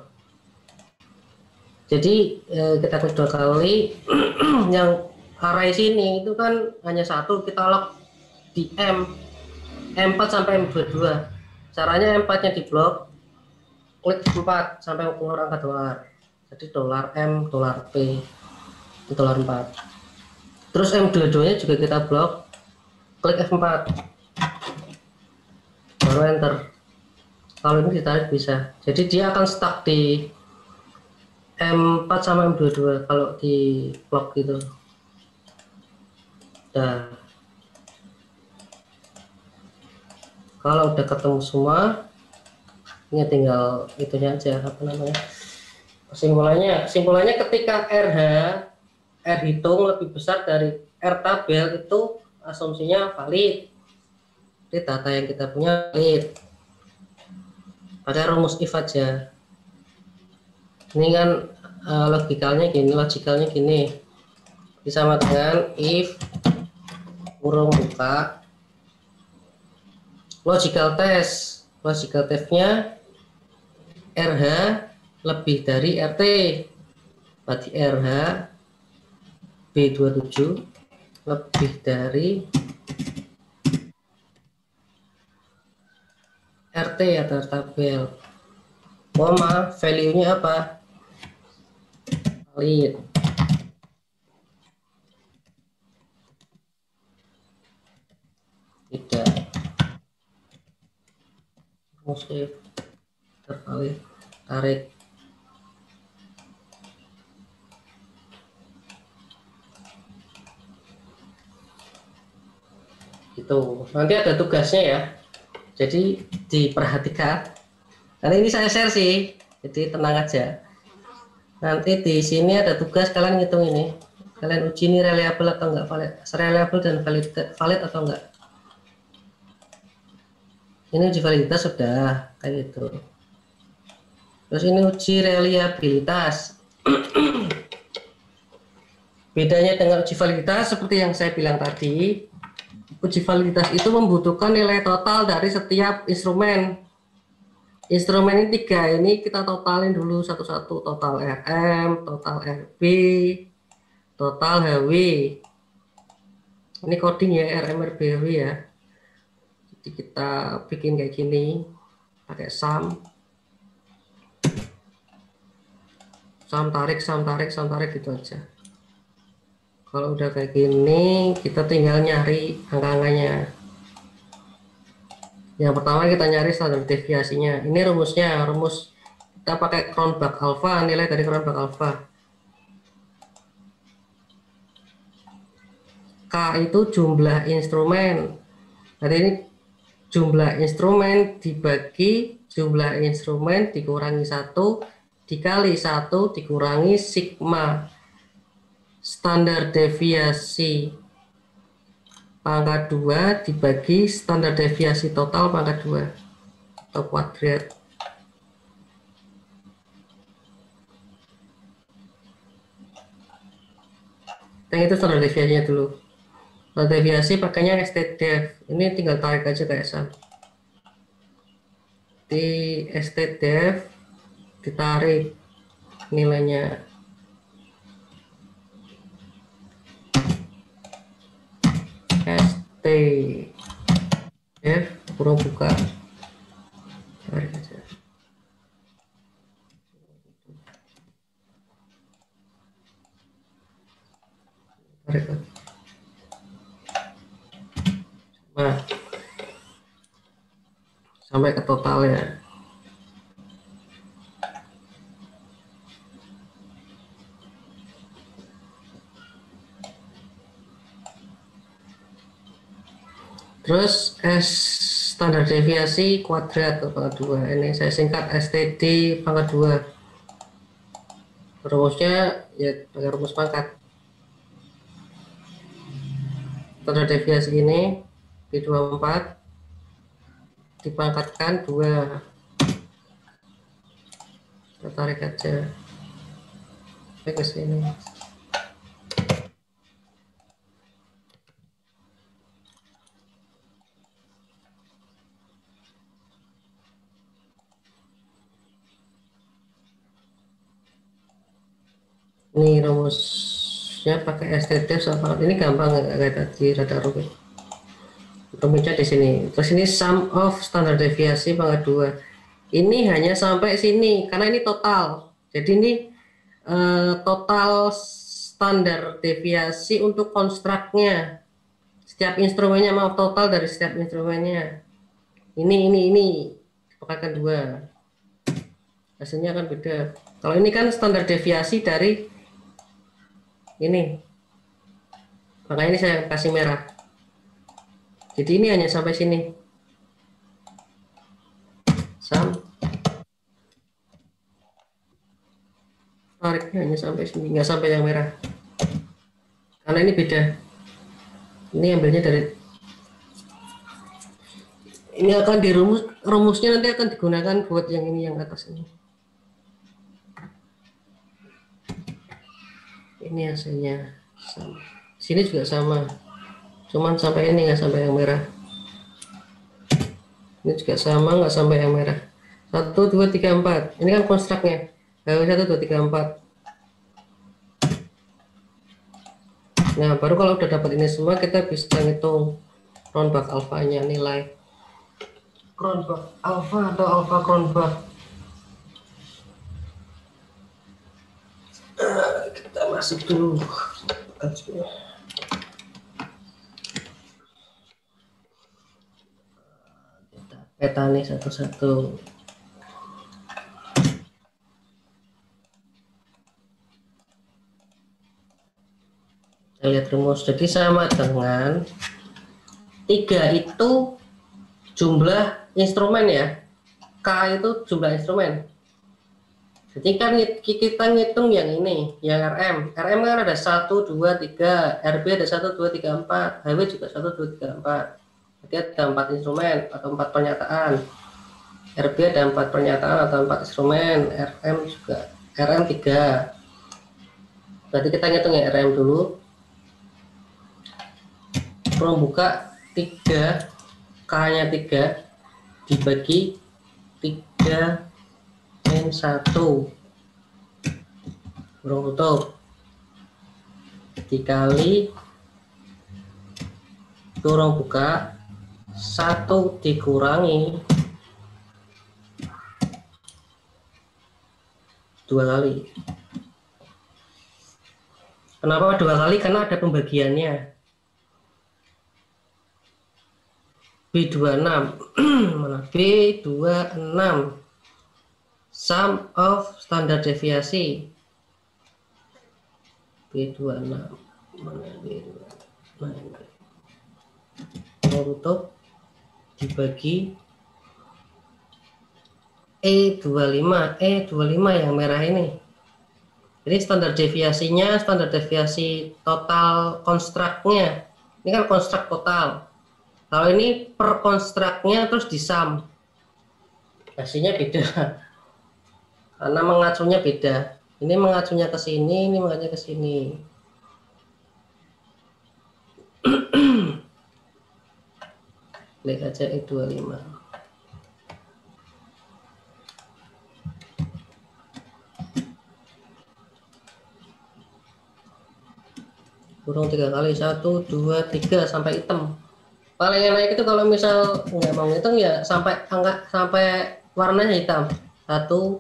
Jadi kita klik 2 kali yang array sini itu kan hanya satu, kita lock di M4 sampai M22. Caranya M4 nya di blok, klik 4 sampai keluar angka $. Jadi $M, $P, $4. Terus M22 nya juga kita blok, klik F4 baru enter. Kalau ini ditarik bisa, jadi dia akan stuck di M4 sama M22 kalau di blok gitu. Nah, kalau udah ketemu semua, ini tinggal itunya aja, apa namanya, kesimpulannya ketika R hitung lebih besar dari R tabel itu asumsinya valid. Jadi data yang kita punya valid. Pakai rumus if aja. Ini kan logikalnya gini, sama dengan if kurung buka logical testnya RH lebih dari RT, berarti RH B27 lebih dari RT atau tabel, koma value-nya apa? Valid. Tidak. Musik tervalid, tarik. Gitu. Nanti ada tugasnya ya. Jadi diperhatikan. Karena ini saya share sih, jadi tenang aja. Nanti di sini ada tugas, kalian ngitung ini. Kalian uji ini reliable atau enggak, reliable dan valid atau enggak. Ini uji validitas sudah kayak gitu. Terus ini uji reliabilitas. Bedanya dengan uji validitas seperti yang saya bilang tadi. Uji validitas itu membutuhkan nilai total dari setiap instrumen. Instrumen ini 3, ini kita totalin dulu satu-satu, total RM, total RB, total HW. Ini coding ya, RM, RB, HW ya. Jadi kita bikin kayak gini, pakai sum saham tarik gitu aja. Kalau udah kayak gini, kita tinggal nyari angka-angkanya. Yang pertama kita nyari standar deviasinya. Ini rumusnya, rumus kita pakai Cronbach alpha, nilai dari Cronbach alpha. K itu jumlah instrumen. Jadi ini jumlah instrumen dibagi jumlah instrumen dikurangi 1 dikali 1 dikurangi sigma standar deviasi pangkat 2 dibagi standar deviasi total pangkat 2 atau kuadrat. Yang itu standar deviasinya dulu. Standar deviasi pakainya STDEV. Ini tinggal tarik aja kayak saham. Di STDEV ditarik nilainya. STDEV kurang buka. Tarik aja. Tarik lagi. Nah, sampai ke totalnya. Terus S standar deviasi kuadrat ke pangkat 2. Ini saya singkat STD pangkat 2. Rumusnya ya pakai rumus pangkat. Standar deviasi ini P24 dipangkatkan 2. Kita tarik aja sampai ke sini. Ini rumusnya pakai STD sama ini gampang nggak kayak tadi rada rumit. Rumusnya di sini. Terus ini sum of standar deviasi pangkat 2. Ini hanya sampai sini karena ini total. Jadi ini total standar deviasi untuk konstruknya. Setiap instrumennya, maaf, total dari setiap instrumennya. Ini dipakaikan 2. Hasilnya akan beda. Kalau ini kan standar deviasi dari ini. Makanya ini saya kasih merah. Jadi ini hanya sampai sini. Tariknya hanya sampai sini, nggak sampai yang merah. Karena ini beda. Ini ambilnya dari ini akan rumusnya nanti akan digunakan buat yang ini yang atas ini. Ini hasilnya sama. Sini juga sama. Cuman sampai ini nggak sampai yang merah. Ini juga sama, nggak sampai yang merah. 1, 2, 3, 4. Ini kan konstruknya. 1, 2, 3, 4. Nah, baru kalau udah dapat ini semua, kita bisa ngitung Cronbach alpha-nya, nilai Cronbach alpha atau alpha Cronbach. Kita masuk dulu. Kita peta nih satu-satu. Kita lihat rumus. Jadi sama dengan 3 itu jumlah instrumen ya. K itu jumlah instrumen. Jadi kan kita ngitung yang ini, yang RM. RM kan ada 1, 2, 3, RB ada 1, 2, 3, 4, HW juga 1, 2, 3, 4. Jadi ada 4 instrumen atau 4 pernyataan. RB ada 4 pernyataan atau 4 instrumen, RM juga, RM 3. Berarti kita ngitung ya RM dulu. Buka 3, K-nya 3 dibagi 3 N1 kurung tutup dikali kurung buka 1 dikurangi 2 kali Kenapa 2 kali? Karena ada pembagiannya. B26 mana? B26 sum of standar deviasi. B26 mana? B26 untuk dibagi E25 yang merah ini. Jadi standar deviasinya, standar deviasi total konstruknya. Ini kan konstruk total. Kalau ini per konstruknya terus disam. Hasilnya beda. Karena mengacunya beda. Ini mengacunya ke sini, ini mengacunya ke sini. Klik aja E25. Kurung 3 kali, 1, 2, 3 sampai hitam. Paling enak itu kalau misal nggak mau hitung ya sampai angka sampai warnanya hitam. 1,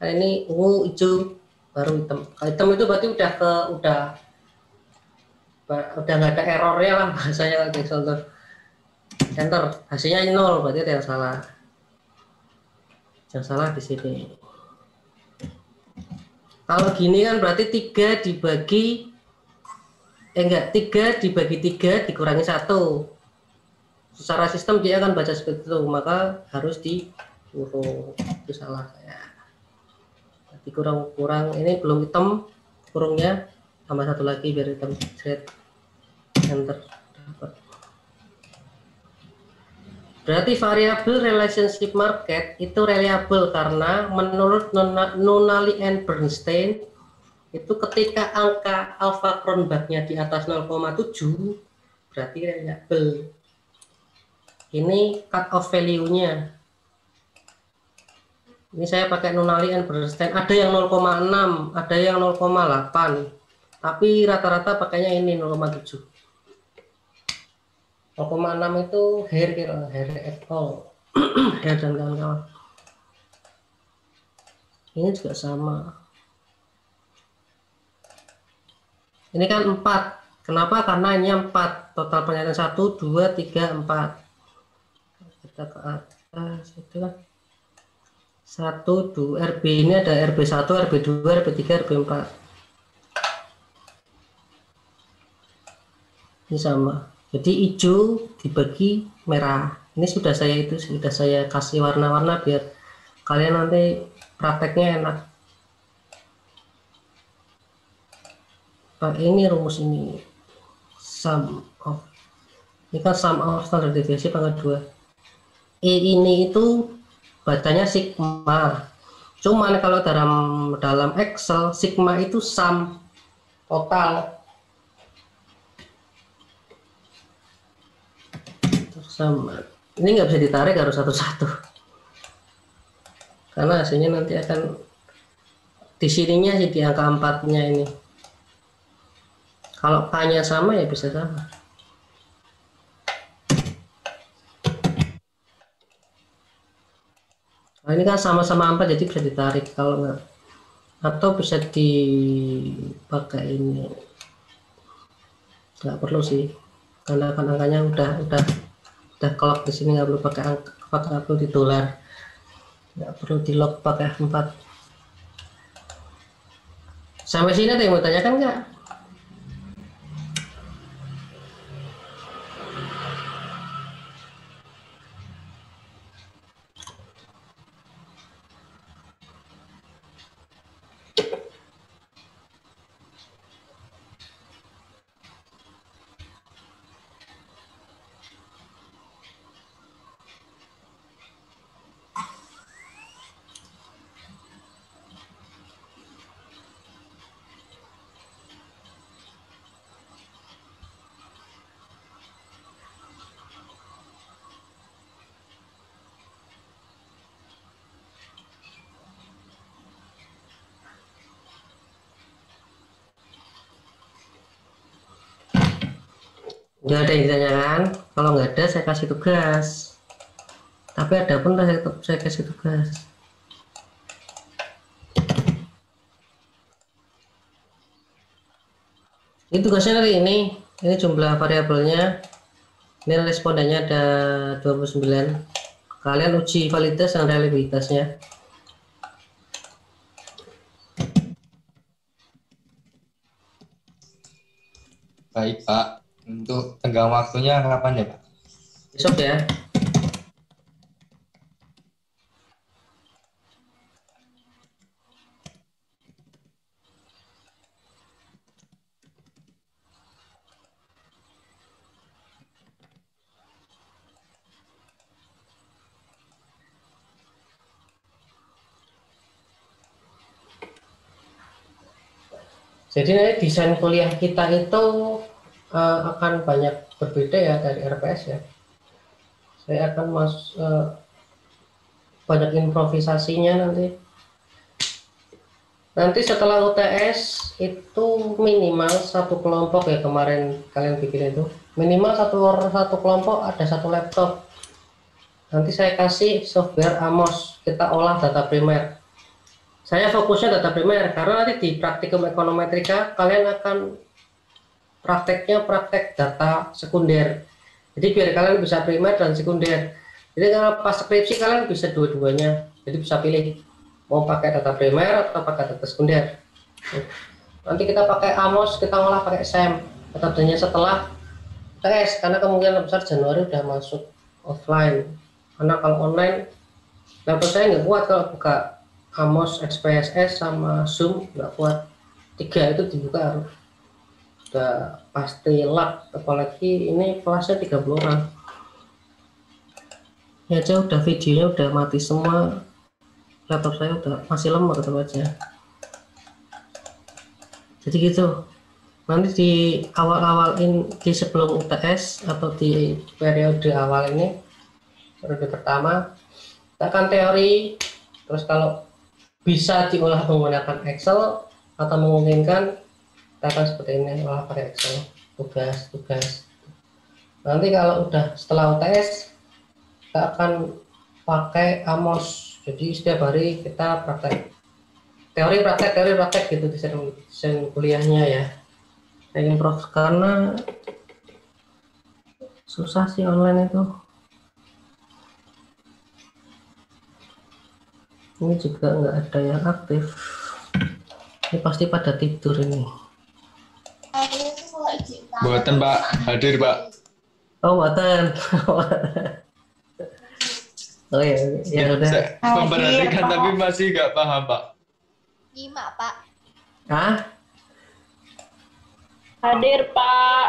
ini ungu, hijau, baru hitam. Kalau hitam itu berarti udah nggak ada errornya lah bahasanya kalau di Excel. Enter, hasilnya 0, berarti ada yang salah. Yang salah di sini. Kalau gini kan berarti 3 dibagi 3 dibagi 3 dikurangi 1. Secara sistem dia akan baca seperti itu, maka harus dikurung. Itu salah saya. Jadi kurang ini belum hitam, kurungnya tambah 1 lagi biar hitam. Set. Enter. Dapat. Berarti variabel relationship market itu reliable karena menurut Nunnally and Bernstein itu ketika angka alpha Cronbach-nya di atas 0,7 berarti reliable. Ini cut off value-nya. Ini saya pakai Nunnally and Bernstein. Ada yang 0,6, ada yang 0,8. Tapi rata-rata pakainya ini 0,7. 0,6 itu Hare et al. Hare dan kawan-kawan. Ini juga sama. Ini kan 4. Kenapa? Karena ini 4. Total pernyataan 1, 2, 3, 4. Kita ke atas itu kan. 1, 2, RB ini ada RB1, RB2, RB3, RB4. Ini sama. Jadi hijau dibagi merah. Ini sudah saya kasih warna-warna biar kalian nanti prakteknya enak. Ini rumus ini sum of, ini kan sum of standar deviasi pangkat 2. ini itu bacanya sigma, cuman kalau dalam Excel sigma itu sum total. Sama ini nggak bisa ditarik, harus satu-satu karena hasilnya nanti akan di sininya sih, di angka 4-nya ini. Kalau K-nya sama ya bisa sama. Nah, ini kan sama-sama 4 jadi bisa ditarik, kalau nggak atau bisa dipakai ini. Nggak perlu sih, karena kan angkanya udah kelok di sini, nggak perlu pakai perlu di dolar, nggak perlu di lock pakai 4. Sampai sini ada yang mau tanyakan nggak? Nggak ada yang ditanyakan. Kalau nggak ada saya kasih tugas, tapi ada pun saya kasih tugas. Ini tugasnya dari ini jumlah variabelnya, ini respondennya ada 29. Kalian uji validitas dan reliabilitasnya. Baik Pak, untuk tenggang waktunya kapan ya Pak? Besok ya. Jadi nanti desain kuliah kita itu akan banyak berbeda ya dari RPS ya. Saya akan banyak improvisasinya nanti. Nanti setelah UTS itu minimal satu kelompok ya, kemarin kalian bikin itu minimal satu kelompok ada satu laptop. Nanti saya kasih software AMOS, kita olah data primer. Saya fokusnya data primer karena nanti di praktikum ekonometrika kalian akan praktek data sekunder. Jadi biar kalian bisa primer dan sekunder. Jadi kalau pas skripsi kalian bisa dua-duanya. Jadi bisa pilih mau pakai data primer atau pakai data sekunder. Nanti kita pakai AMOS, kita olah pakai SEM. Metodenya setelah tes karena kemungkinan besar Januari udah masuk offline. Karena kalau online laptop saya nggak kuat kalau buka AMOS, XPSS sama Zoom nggak kuat. 3 itu dibuka harus udah pasti lag, apalagi ini kelasnya 30 orang. Ya aja udah videonya udah mati semua, laptop saya udah masih lemot tetap aja. Jadi gitu. Nanti di awal-awal di sebelum UTS atau di periode awal ini, periode pertama, kita akan teori, terus kalau bisa diolah menggunakan Excel atau memungkinkan kita akan seperti ini, olah pakai Excel, tugas. Nanti kalau udah setelah UTS kita akan pakai AMOS, jadi setiap hari kita praktek teori praktek gitu di desain kuliahnya ya. Ingin prof karena susah sih online itu. Ini juga nggak ada yang aktif. Ini pasti pada tidur ini. Buatan Pak, hadir Pak. Oh buatan. Oh ya udah. Saya memperhatikan tapi masih nggak paham Pak. Nyimak Pak. Hah? Hadir Pak.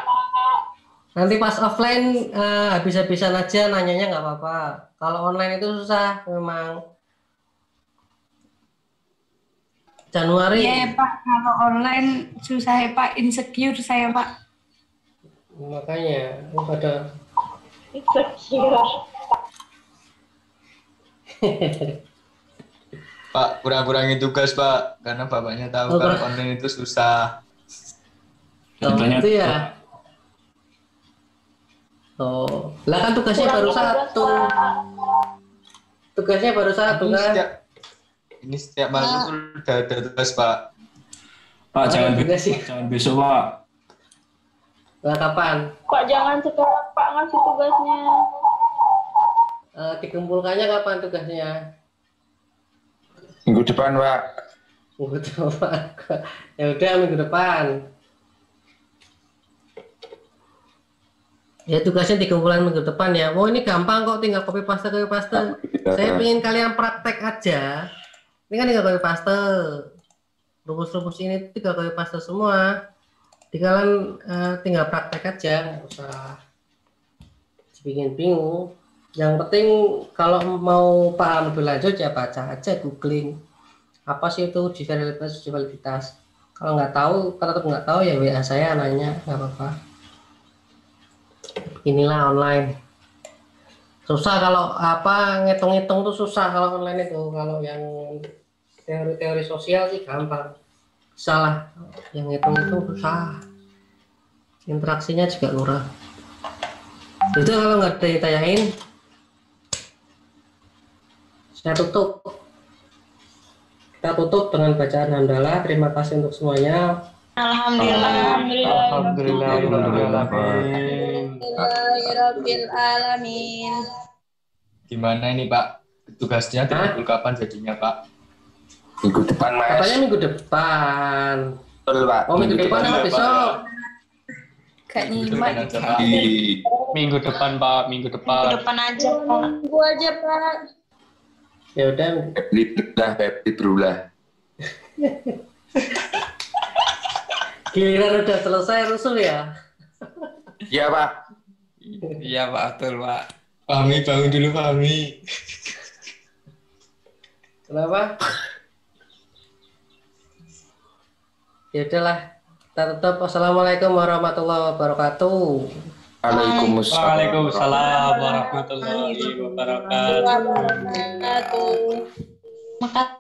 Nanti pas offline habis-habisan aja nanyanya nggak apa-apa. Kalau online itu susah memang. Januari. Iya Pak, kalau online susah ya Pak, insecure saya Pak. Makanya pada Insecure. Pak, kurang-kurangin tugas Pak, karena bapaknya tahu kalau online itu susah. itu ya. Oh, lah kan tugasnya baru satu. Tugasnya baru satu kan? Ini setiap masuk sudah ada tugas Pak. Pak, jangan besok Pak. Lah kapan? Pak jangan sekarang Pak ngasih tugasnya. Dikumpulkannya kapan tugasnya? Minggu depan Pak. Minggu depan. Ya udah minggu depan. Ya tugasnya dikumpulkan minggu depan ya. Oh ini gampang kok, tinggal copy paste. Saya pengen kalian praktek aja. Ini kan tinggal copy paste. Rumus-rumus ini tinggal copy paste semua. Jadi kalian tinggal praktek aja, nggak usah bikin bingung. Yang penting kalau mau paham lebih lanjut ya baca aja, googling apa sih itu uji validitas. Kalau nggak tahu, kalau tetap nggak tahu ya WA saya nanya, nggak apa-apa. Inilah online. Susah kalau apa ngitung-ngitung tuh susah kalau online itu. Kalau yang teori-teori sosial sih gampang. Salah, yang ngitung-ngitung susah. Interaksinya juga kurang. Itu kalau nggak ada yang ditanyain, saya tutup. Kita tutup dengan bacaan hamdalah. Terima kasih untuk semuanya. Alhamdulillahirabbil Gimana ini Pak? Tugasnya timbul kapan jadinya Pak? Minggu depan, Mas. Katanya minggu depan. Betul, Pak. Oh, minggu depan apa besok? Gak Minggu nyimak. depan aja Pak. Minggu depan, Pak. Minggu depan. Minggu depan aja, Pak. Minggu aja, Pak. Ya udah. Febri berulah. Giliran udah selesai rusuh ya. Iya, Pak. Iya, Pak. Betul, Pak. Fahmi, bangun dulu Fahmi. Kenapa? Ya udahlah. Kita tutup. Wassalamualaikum warahmatullahi wabarakatuh. Waalaikumsalam warahmatullahi wabarakatuh. Makasih.